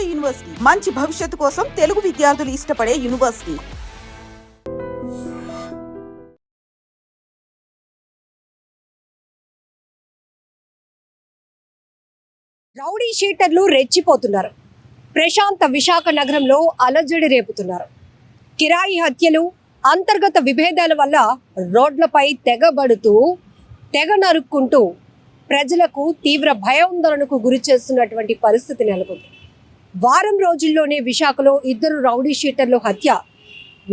Rowdy university మంచి భవిష్యత్తు కోసం తెలుగు విద్యార్థులు ఇష్టపడే యూనివర్సిటీ. రౌడీ షీటర్లు రెచ్చిపోతున్నారు. ప్రశాంత విశాఖ నగరంలో అలజడి రేపుతున్నారు. కిరాయి హత్యలు, అంతర్గత విభేదాల వల్ల రోడ్లపై తెగబడుతూ తెగ నరుక్కుంటూ ప్రజలకు తీవ్ర భయాందోళనకు గురి చేస్తున్నటువంటి పరిస్థితి నెలకొంది. వారం రోజుల్లోనే విశాఖలో 2 రౌడీ షీటర్ల హత్య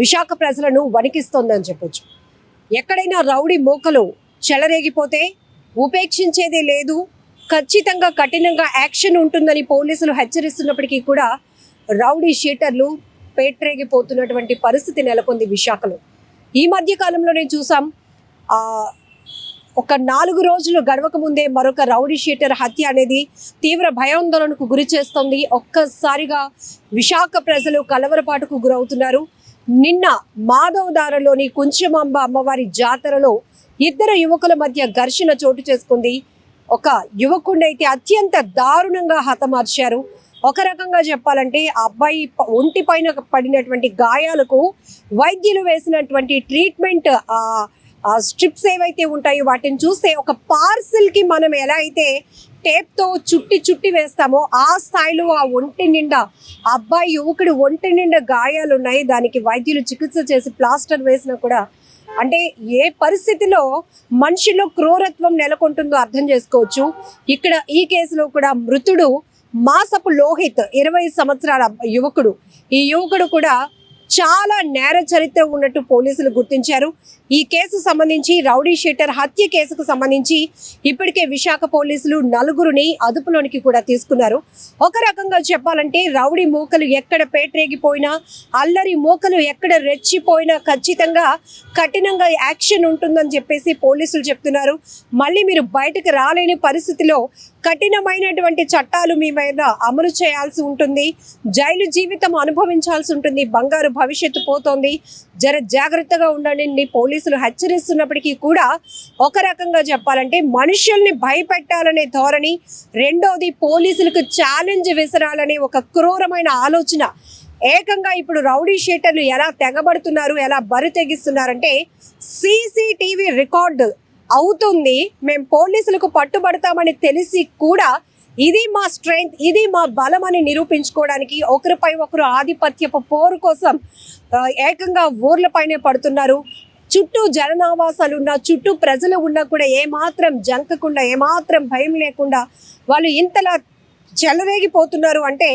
విశాఖ ప్రజలను వణికిస్తోందని చెప్పొచ్చు. ఎక్కడైనా రౌడీ మూకలు చెలరేగిపోతే ఉపేక్షించేదే లేదు, ఖచ్చితంగా కఠినంగా యాక్షన్ ఉంటుందని పోలీసులు హెచ్చరిస్తున్నప్పటికీ కూడా రౌడీ షీటర్లు పేట్రేగిపోతున్నటువంటి పరిస్థితి నెలకొంది విశాఖలో. ఈ మధ్య కాలంలోనే చూసాం, ఒక 4 రోజులు గడవక ముందే మరొక రౌడీ షీటర్ హత్య అనేది తీవ్ర భయాందోళనకు గురి చేస్తుంది. ఒక్కసారిగా విశాఖ ప్రజలు కలవరపాటుకు గురవుతున్నారు. నిన్న మాధవదారలోని కుంచమాంబ అమ్మవారి జాతరలో 2 యువకుల మధ్య ఘర్షణ చోటు చేసుకుంది. ఒక యువకుడినైతే అత్యంత దారుణంగా హతమార్చారు. ఒక రకంగా చెప్పాలంటే ఆ అబ్బాయి ఒంటి పైన పడినటువంటి గాయాలకు వైద్యులు వేసినటువంటి ట్రీట్మెంట్ స్ట్రిప్స్ ఏవైతే ఉంటాయో వాటిని చూస్తే ఒక పార్సిల్కి మనం ఎలా అయితే టేప్తో చుట్టి వేస్తామో ఆ స్థాయిలో ఆ ఒంటి నిండా అబ్బాయి యువకుడు ఒంటి నిండా గాయాలు ఉన్నాయి. దానికి వైద్యులు చికిత్స చేసి ప్లాస్టర్ వేసినా కూడా, అంటే ఏ పరిస్థితిలో మనిషిలో క్రూరత్వం నెలకొంటుందో అర్థం చేసుకోవచ్చు. ఇక్కడ ఈ కేసులో కూడా మృతుడు మాసపు లోహిత్ 20 సంవత్సరాల యువకుడు. ఈ యువకుడు కూడా చాలా నేర చరిత్ర ఉన్నట్టు పోలీసులు గుర్తించారు. ఈ కేసు సంబంధించి రౌడీ షీటర్ హత్య కేసుకు సంబంధించి ఇప్పటికే విశాఖ పోలీసులు 4గురిని అదుపులోనికి కూడా తీసుకున్నారు. ఒక రకంగా చెప్పాలంటే రౌడీ మూకలు ఎక్కడ పేట్రేగిపోయినా, అల్లరి మూకలు ఎక్కడ రెచ్చిపోయినా ఖచ్చితంగా కఠినంగా యాక్షన్ ఉంటుందని చెప్పేసి పోలీసులు చెప్తున్నారు. మళ్ళీ మీరు బయటకు రాలేని పరిస్థితిలో కఠినమైనటువంటి చట్టాలు మీ మీద అమలు చేయాల్సి ఉంటుంది. జైలు జీవితం అనుభవించాల్సి ఉంటుంది. బంగారు భవిష్యత్తు పోతోంది. జాగ్రత్తగా ఉండండి పోలీసులు హెచ్చరిస్తున్నప్పటికీ కూడా ఒక రకంగా చెప్పాలంటే మనుషుల్ని భయపెట్టాలనే ధోరణి, రెండోది పోలీసులకు ఛాలెంజ్ విసరాలనే ఒక క్రూరమైన ఆలోచన. ఏకంగా ఇప్పుడు రౌడీ షీటర్లు ఎలా తెగబడుతున్నారు, ఎలా బరి తెగిస్తున్నారంటే సీసీటీవీ రికార్డు అవుతుంది, మేము పోలీసులకు పట్టుబడతామని తెలిసి కూడా ఇది మా స్ట్రెంగ్త్, ఇది మా బలం అని నిరూపించుకోవడానికి ఒకరిపై ఒకరు ఆధిపత్యపు పోరు కోసం ఏకంగా ఊర్లపైనే పడుతున్నారు. చుట్టూ జననావాసాలు ఉన్నా, చుట్టూ ప్రజలు ఉన్నా కూడా ఏమాత్రం జంకకుండా, ఏమాత్రం భయం లేకుండా వాళ్ళు ఇంతలా చెలరేగిపోతున్నారు అంటే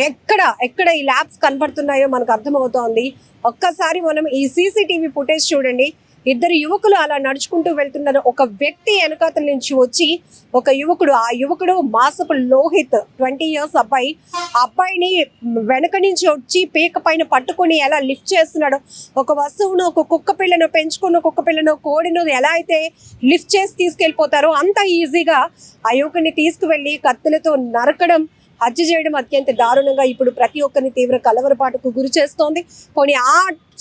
ఎక్కడ ఈ ల్యాబ్స్ కనపడుతున్నాయో మనకు అర్థమవుతోంది. ఒక్కసారి మనం ఈ సీసీటీవీ ఫుటేజ్ చూడండి. 2 యువకులు అలా నడుచుకుంటూ వెళ్తున్నారు. ఒక వ్యక్తి వెనకాతల నుంచి వచ్చి ఒక యువకుడు, ఆ యువకుడు మాసపు లోహిత్ 20 years అబ్బాయి, అబ్బాయిని వెనక నుంచి వచ్చి పీక పైన పట్టుకొని ఎలా లిఫ్ట్ చేస్తున్నాడు. ఒక వస్తువును, ఒక కుక్క పిల్లను, పెంచుకున్న కుక్క పిల్లను, కోడిను ఎలా అయితే లిఫ్ట్ చేసి తీసుకెళ్ళిపోతారో అంత ఈజీగా ఆ యువకుడిని తీసుకువెళ్ళి కత్తులతో నరకడం, హత్య చేయడం అత్యంత దారుణంగా ఇప్పుడు ప్రతి ఒక్కరిని తీవ్ర కలవరపాటుకు గురి చేస్తోంది. పోనీ ఆ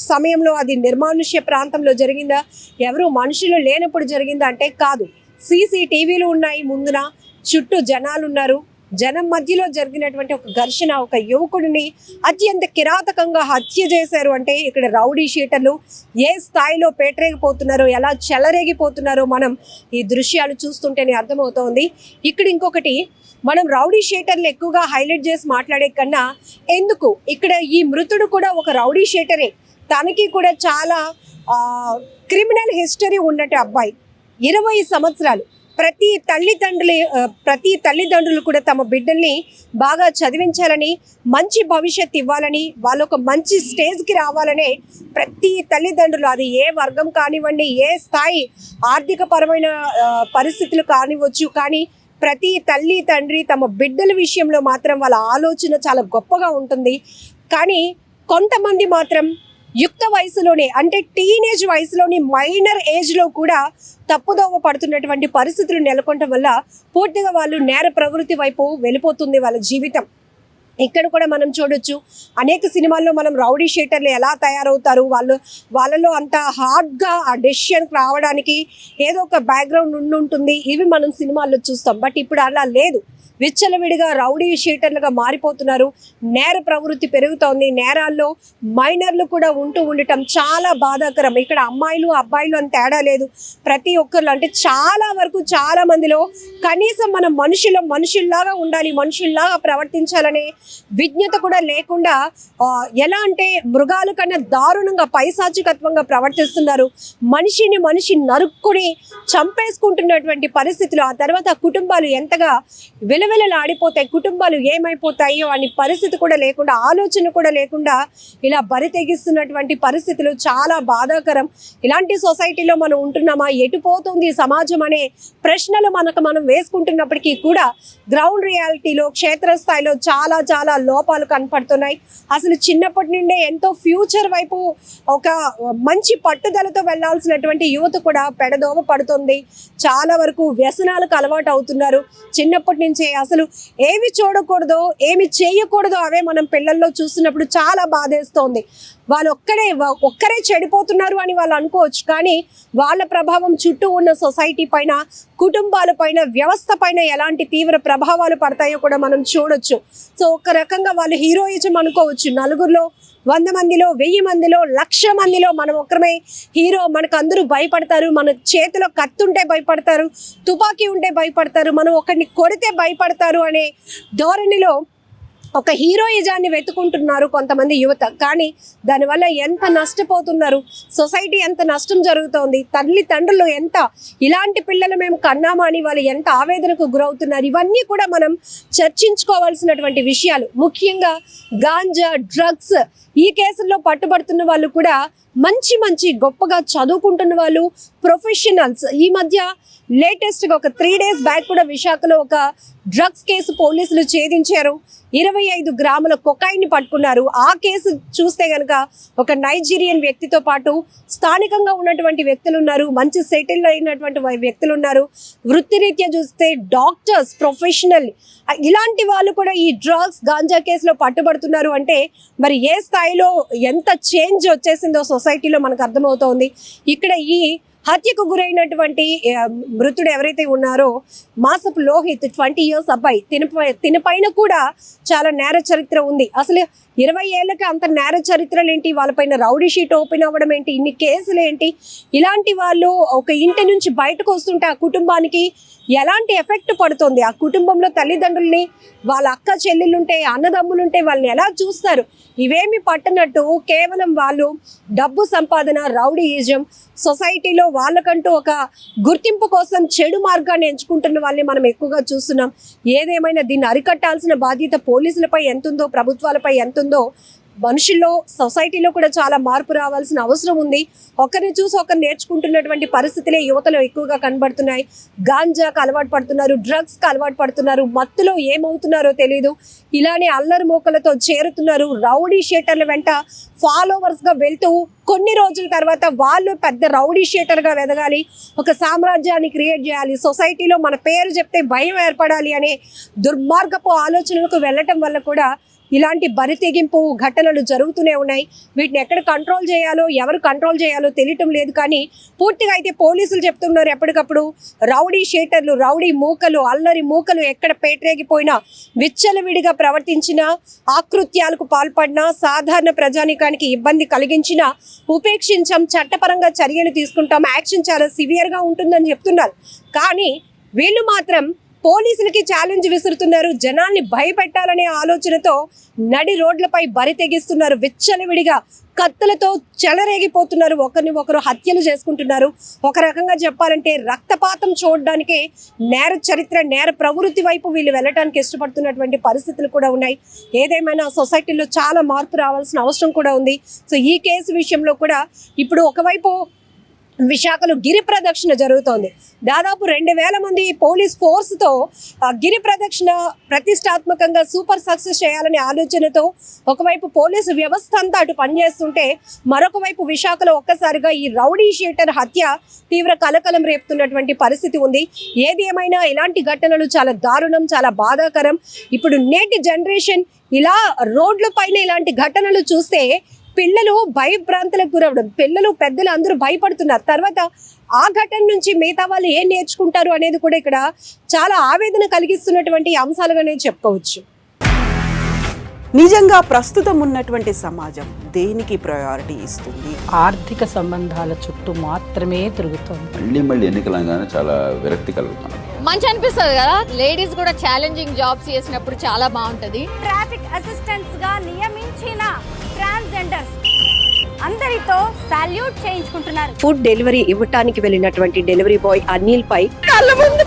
సమయంలో అది నిర్మానుష్య ప్రాంతంలో జరిగిందా, ఎవరు మనుషులు లేనప్పుడు జరిగిందా అంటే కాదు. సీసీటీవీలు ఉన్నాయి ముందున, చుట్టూ జనాలు ఉన్నారు. జనం మధ్యలో జరిగినటువంటి ఒక ఘర్షణ, ఒక యువకుడిని అత్యంత కిరాతకంగా హత్య చేశారు అంటే ఇక్కడ రౌడీ షీటర్లు ఏ స్థాయిలో పేట్రేగిపోతున్నారో, ఎలా చెలరేగిపోతున్నారో మనం ఈ దృశ్యాలు చూస్తుంటేనే అర్థమవుతోంది. ఇక్కడ ఇంకొకటి, మనం రౌడీ షీటర్లు ఎక్కువగా హైలైట్ చేసి మాట్లాడే కన్నా ఎందుకు ఇక్కడ ఈ మృతుడు కూడా ఒక రౌడీ షీటరే. తనకి కూడా చాలా క్రిమినల్ హిస్టరీ ఉన్నట్టు అబ్బాయి, 20 సంవత్సరాలు. ప్రతి తల్లిదండ్రులు కూడా తమ బిడ్డల్ని బాగా చదివించాలని, మంచి భవిష్యత్తు ఇవ్వాలని, వాళ్ళు ఒక మంచి స్టేజ్కి రావాలనే ప్రతి తల్లిదండ్రులు, అది ఏ వర్గం కానివ్వండి, ఏ స్థాయి ఆర్థిక పరమైన పరిస్థితులు కానివ్వచ్చు, కానీ ప్రతి తల్లి తండ్రి తమ బిడ్డల విషయంలో మాత్రం వాళ్ళ ఆలోచన చాలా గొప్పగా ఉంటుంది. కానీ కొంతమంది మాత్రం యుక్త వయసులోనే, అంటే టీనేజ్ వయసులోని, మైనర్ ఏజ్లో కూడా తప్పుదోవ పడుతున్నటువంటి పరిస్థితులు నెలకొనడం వల్ల పూర్తిగా వాళ్ళు నేర ప్రవృత్తి వైపు వెళ్ళిపోతుంది వాళ్ళ జీవితం. ఇక్కడ కూడా మనం చూడొచ్చు, అనేక సినిమాల్లో మనం రౌడీ షీటర్లు ఎలా తయారవుతారు, వాళ్ళలో అంత హార్డ్గా ఆ డెసిషన్కి రావడానికి ఏదో ఒక బ్యాక్గ్రౌండ్ ఉంటుంది, ఇవి మనం సినిమాల్లో చూస్తాం. బట్ ఇప్పుడు అలా లేదు. విచ్చలవిడిగా రౌడీ షీటర్లుగా మారిపోతున్నారు. నేర ప్రవృత్తి పెరుగుతోంది. నేరాల్లో మైనర్లు కూడా ఉండటం చాలా బాధాకరం. ఇక్కడ అమ్మాయిలు అబ్బాయిలు అని తేడా లేదు. ప్రతి ఒక్కరు అంటే చాలా వరకు చాలా మందిలో కనీసం మనం మనుషుల్లాగా ఉండాలి, మనుషుల్లాగా ప్రవర్తించాలనే విజ్ఞత కూడా లేకుండా ఎలా అంటే మృగాల కన్నా దారుణంగా పైశాచికత్వంగా ప్రవర్తిస్తున్నారు. మనిషి నరుక్కుని చంపేసుకుంటున్నటువంటి పరిస్థితులు. ఆ తర్వాత కుటుంబాలు ఎంతగా విలవిలలాడిపోతాయి, కుటుంబాలు ఏమైపోతాయో అని పరిస్థితి కూడా లేకుండా, ఆలోచన కూడా లేకుండా ఇలా బరి తెగిస్తున్నటువంటి పరిస్థితులు చాలా బాధాకరం. ఇలాంటి సొసైటీలో మనం ఉంటున్నామా, ఎటు పోతుంది సమాజం అనే ప్రశ్నలు మనం వేసుకుంటున్నప్పటికీ కూడా గ్రౌండ్ రియాలిటీలో క్షేత్రస్థాయిలో చాలా చాలా లోపాలు కనపడుతున్నాయి. అసలు చిన్నప్పటి నుండే ఎంతో ఫ్యూచర్ వైపు ఒక మంచి పట్టుదలతో వెళ్లాల్సినటువంటి యువత కూడా పెడదోవ పడుతుంది. చాలా వరకు వ్యసనాలకు అలవాటు అవుతున్నారు. చిన్నప్పటి నుంచే అసలు ఏవి చూడకూడదో ఏమి చేయకూడదో అవే మనం పిల్లల్లో చూస్తున్నప్పుడు చాలా బాధేస్తోంది. వాళ్ళు ఒక్కరే చెడిపోతున్నారు అని వాళ్ళు అనుకోవచ్చు, కానీ వాళ్ళ ప్రభావం చుట్టూ ఉన్న సొసైటీ పైన, కుటుంబాల పైన, వ్యవస్థ పైన ఎలాంటి తీవ్ర ప్రభావాలు పడతాయో కూడా మనం చూడొచ్చు. సో ఒక రకంగా వాళ్ళు హీరోయిజం అనుకోవచ్చు. నలుగురిలో 100 మందిలో 1000 మందిలో 1,00,000 మందిలో మనం ఒక్కరమే హీరో. మనకు అందరూ భయపడతారు. మన చేతిలో కత్తి ఉంటే భయపడతారు, తుపాకీ ఉంటే భయపడతారు, మనం ఒకరిని కొడితే భయపడతారు అనే ధోరణిలో ఒక హీరోయిజాన్ని వెతుకుంటున్నారు కొంతమంది యువత. కానీ దానివల్ల ఎంత నష్టపోతున్నారు, సొసైటీ ఎంత నష్టం జరుగుతోంది, తల్లిదండ్రులు ఎంత ఇలాంటి పిల్లలు మేము కన్నామా అని వాళ్ళు ఎంత ఆవేదనకు గురవుతున్నారు. ఇవన్నీ కూడా మనం చర్చించుకోవాల్సినటువంటి విషయాలు. ముఖ్యంగా గాంజా, డ్రగ్స్ ఈ కేసుల్లో పట్టుబడుతున్న వాళ్ళు కూడా మంచి గొప్పగా చదువుకుంటున్న వాళ్ళు, ప్రొఫెషనల్స్. ఈ మధ్య లేటెస్ట్గా ఒక 3 days బ్యాక్ కూడా విశాఖలో ఒక డ్రగ్స్ కేసు పోలీసులు ఛేదించారు. 25 గ్రాముల కొకైన్ని పట్టుకున్నారు. ఆ కేసు చూస్తే కనుక ఒక నైజీరియన్ వ్యక్తితో పాటు స్థానికంగా ఉన్నటువంటి వ్యక్తులు ఉన్నారు, మంచి సెటిల్ అయినటువంటి వ్యక్తులు ఉన్నారు. వృత్తిరీత్యా చూస్తే డాక్టర్స్, ప్రొఫెషనల్ ఇలాంటి వాళ్ళు కూడా ఈ డ్రగ్స్, గాంజా కేసులో పట్టుబడుతున్నారు. అంటే మరి ఏ స్థాయిలో ఎంత చేంజ్ వచ్చేసిందో సొసైటీలో మనకు అర్థమవుతోంది. ఇక్కడ ఈ హత్యకు గురైనటువంటి మృతుడు ఎవరైతే ఉన్నారో మాసపు లోహిత్ 20 years అబ్బాయి, తినపైన కూడా చాలా నేర చరిత్ర ఉంది. అసలు 20 ఏళ్ళకి అంత నేర చరిత్రలు ఏంటి, వాళ్ళపైన రౌడీ షీట్ ఓపెన్ అవ్వడం ఏంటి, ఇన్ని కేసులు ఏంటి? ఇలాంటి వాళ్ళు ఒక ఇంటి నుంచి బయటకు వస్తుంటే ఆ కుటుంబానికి ఎలాంటి ఎఫెక్ట్ పడుతుంది? ఆ కుటుంబంలో తల్లిదండ్రుల్ని, వాళ్ళ అక్క చెల్లెళ్ళుంటే, అన్నదమ్ములుంటే వాళ్ళని ఎలా చూస్తారు? ఇవేమి పట్టనట్టు కేవలం వాళ్ళు డబ్బు సంపాదన, రౌడీయిజం, సొసైటీలో వాళ్ళకంటూ ఒక గుర్తింపు కోసం చెడు మార్గాన్ని ఎంచుకుంటున్న వాళ్ళని మనం ఎక్కువగా చూస్తున్నాం. ఏదేమైనా దీన్ని అరికట్టాల్సిన బాధ్యత పోలీసులపై ఎంతుందో, ప్రభుత్వాలపై ఎంతుందో, మనుషుల్లో, సొసైటీలో కూడా చాలా మార్పు రావాల్సిన అవసరం ఉంది. ఒకరిని చూసి ఒకరు నేర్చుకుంటున్నటువంటి పరిస్థితులే యువతలో ఎక్కువగా కనబడుతున్నాయి. గాంజాకు అలవాటు పడుతున్నారు, డ్రగ్స్కి అలవాటు పడుతున్నారు, మత్తులో ఏమవుతున్నారో తెలియదు. ఇలానే అల్లరి మోకలతో చేరుతున్నారు. రౌడీ షీటర్ల వెంట ఫాలోవర్స్గా వెళ్తూ కొన్ని రోజుల తర్వాత వాళ్ళు పెద్ద రౌడీ షీటర్గా ఎదగాలి, ఒక సామ్రాజ్యాన్ని క్రియేట్ చేయాలి, సొసైటీలో మన పేరు చెప్తే భయం ఏర్పడాలి అనే దుర్మార్గపు ఆలోచనలకు వెళ్ళటం వల్ల కూడా ఇలాంటి బరితెగింపు ఘటనలు జరుగుతూనే ఉన్నాయి. వీటిని ఎక్కడ కంట్రోల్ చేయాలో, ఎవరు కంట్రోల్ చేయాలో తెలియటం లేదు. కానీ పూర్తిగా అయితే పోలీసులు చెప్తున్నారు ఎప్పటికప్పుడు రౌడీ షీటర్లు, రౌడీ మూకలు, అల్లరి మూకలు ఎక్కడ పేటరేగిపోయినా, విచ్చలవిడిగా ప్రవర్తించినా, ఆకృత్యాలకు పాల్పడినా, సాధారణ ప్రజానికానికి ఇబ్బంది కలిగించినా ఉపేక్షించాం, చట్టపరంగా చర్యలు తీసుకుంటాం, యాక్షన్ చాలా సివియర్గా ఉంటుందని చెప్తున్నారు. కానీ వీళ్ళు మాత్రం పోలీసులకి ఛాలెంజ్ విసురుతున్నారు. జనాల్ని భయపెట్టాలనే ఆలోచనతో నడి రోడ్లపై బరి తెగిస్తున్నారు. విచ్చలవిడిగా కత్తులతో చెలరేగిపోతున్నారు. ఒకరిని ఒకరు హత్యలు చేసుకుంటున్నారు. ఒక రకంగా చెప్పాలంటే రక్తపాతం చూడడానికే నేర చరిత్ర, నేర ప్రవృత్తి వైపు వీళ్ళు వెళ్ళడానికి ఇష్టపడుతున్నటువంటి పరిస్థితులు కూడా ఉన్నాయి. ఏదేమైనా సొసైటీలో చాలా మార్పు రావాల్సిన అవసరం కూడా ఉంది. సో ఈ కేసు విషయంలో కూడా ఇప్పుడు ఒకవైపు విశాఖలో గిరి ప్రదక్షిణ జరుగుతోంది. దాదాపు 2000 మంది పోలీస్ ఫోర్స్తో గిరి ప్రదక్షిణ ప్రతిష్టాత్మకంగా సూపర్ సక్సెస్ చేయాలనే ఆలోచనతో ఒకవైపు పోలీసు వ్యవస్థ అంతా అటు పనిచేస్తుంటే, మరొక వైపు విశాఖలో ఒక్కసారిగా ఈ రౌడీ షీటర్ హత్య తీవ్ర కలకలం రేపుతున్నటువంటి పరిస్థితి ఉంది. ఏది ఏమైనా ఇలాంటి ఘటనలు చాలా దారుణం, చాలా బాధాకరం. ఇప్పుడు నేటి జనరేషన్ ఇలా రోడ్ల పైన ఇలాంటి ఘటనలు చూస్తే పిల్లలు భయభ్రాంతులకు గురవడం, పిల్లలు పెద్దలు అందరూ భయపడుతున్నారు. తర్వాత ఆ ఘటన నుంచి మిగతా వాళ్ళు ఏం నేర్చుకుంటారు అనేది కూడా ఇక్కడ చాలా ఆవేదన కలిగిస్తున్నటువంటి అంశాలుగానే చెప్పుకోవచ్చు. నిజంగా ప్రస్తుతం ఉన్నటువంటి సమాజం దేనికి ప్రయారిటీ ఇస్తుంది? ఆర్థిక సంబంధాల చుట్టూ మాత్రమే తిరుగుతోంది. మళ్ళీ ఎన్నికలంగానే చాలా విరక్తి కలుగుతున్నాం. మంచి అనిపిస్తుంది కదా, లేడీస్ కూడా ఛాలెంజింగ్ జాబ్స్ చేసినప్పుడు చాలా బాగుంటది. ట్రాఫిక్ అసిస్టెంట్స్ గా నియమించిన ట్రాన్స్జెండర్స్ అందరితో సాల్యూట్ చేయించుకుంటున్నారు. ఫుడ్ డెలివరీ ఇవ్వటానికి వెళ్ళినటువంటి డెలివరీ బాయ్ అనిల్ పై కళ్ళ ముందు